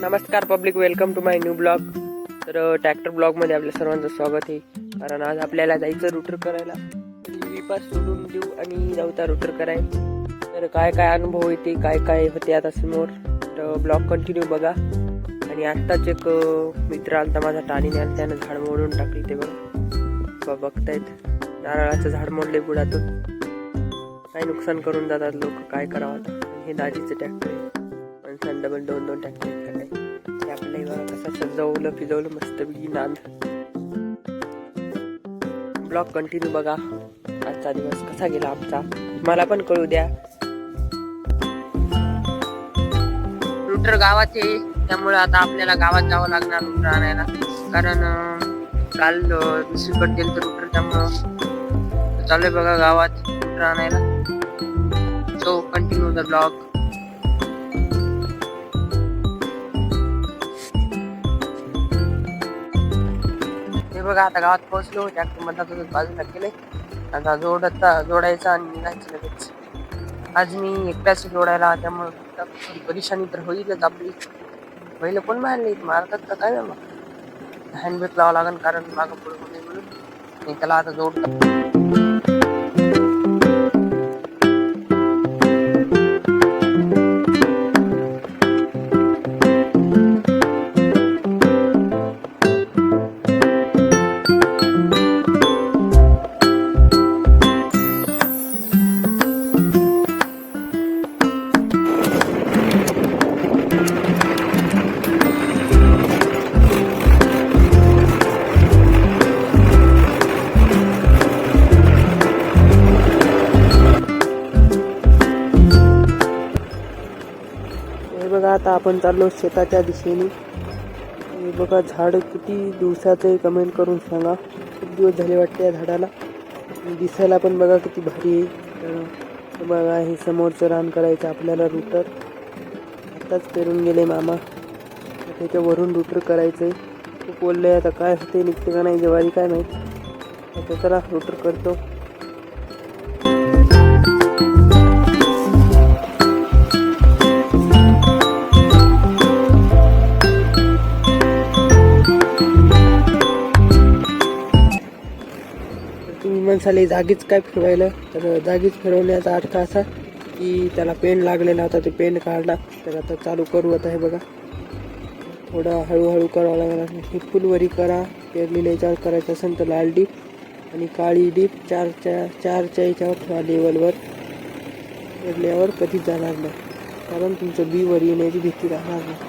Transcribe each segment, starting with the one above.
नमस्कार public, welcome to my new blog. तर tractor ब्लॉगमध्ये आपल्या सर्वांचं स्वागत आहे. कारण आज आपल्याला जायचं रुटर करायला. विपास सोडून देऊ आणि जाऊ त्या रुटर करायला. तर काय काय अनुभव येते, काय काय होते आता समोर, तर ब्लॉग कंटिन्यू बघा. आणि आत्ताच एक मित्र आलता माझा टाणीने, आणि त्यानं झाड मोडून टाकली. ते बघा बघतायत, नारळाचं झाड मोडले बुडातून. काय नुकसान करून जातात लोक, काय करावं आता. हे दाजीचं ट्रॅक्टर आहे, माणसानं डबल दोन ट्रॅक्टर काय ते आपल्याला बघा कसं सजवलं फिजवलं मस्त बिगी नांद. ब्लॉग कंटिन्यू बघा. आजचा दिवस कसा गेला आमचा मला पण कळू द्या. रुटर गावाचे, त्यामुळे आता आपल्याला गावात जावं लागणार रुटर आणायला. कारण काल दुसरीकडे गेलं तर रुटर, त्यामुळं चालू बघा गावात रुटर आणायला. So continue the blog. हे बघा आता गावात पोहोचलो. ट्रॅक्टर मध्ये बाजूला केले. आता जोडायचा आणि निघायचं लगेच. आज मी एकट्याच जोडायला, त्यामुळे थोडी परेशानी तर होईलच आपली. पहिले कोण मारले मारतात का काय ना, मग हँडब्रेक लावा लागेल, कारण मागं पुढे होते म्हणून. मी त्याला आता जोडतो. बघा आता आपण चाललो शेताच्या दिशेने. बघा झाड किती दिवसाचं आहे, कमेंट करून सांगा. खूप दिवस झाले वाटते या झाडाला. दिसायला पण बघा किती भारी आहे. तर बघा हे समोरचं रान करायचं आपल्याला रुटर. आताच पेरून गेले मामा, त्याच्यावरून रुटर करायचं आहे. खूप बोलले आता काय होते, निघते का नाही ज्वारी काय माहीत. आता चला रुटर करतो. तुम्ही म्हणसाले जागीच काय फिरवायला, तर जागीच फिरवण्याचा अर्थ असा की त्याला पेंड लागलेला होता, ते पेंड काढला. तर आता चालू करू. आता हे बघा थोडं हळूहळू करावं लागणार. ही फुलवरी करा, पेरलेल्या याच्यावर करायचं असेल तर लाल डीप आणि काळी डीप चारच्या याच्यावर ठेवा लेवलवर. पेरल्यावर कधीच जाणार नाही, कारण तुमचं बी वर येण्याची भीती राहणार नाही.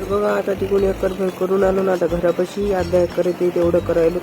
बघा आता तिकडून एकरभर करून आलो ना. आता घरापाशी अर्धा एकर येते, तेवढं करायला.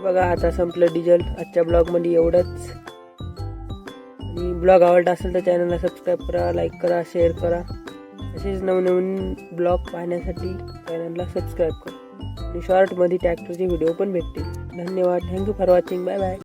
बघा आता संपलं डिझेल. आजच्या ब्लॉगमध्ये एवढंच. आणि ब्लॉग आवडला असेल तर चॅनलला सबस्क्राईब करा, लाईक करा, शेअर करा. असेच नवनवीन ब्लॉग पाहण्यासाठी चॅनलला सबस्क्राईब करा. आणि शॉर्टमध्ये ट्रॅक्टरचे व्हिडिओ पण भेटतील. धन्यवाद. Thank you for watching. Bye bye.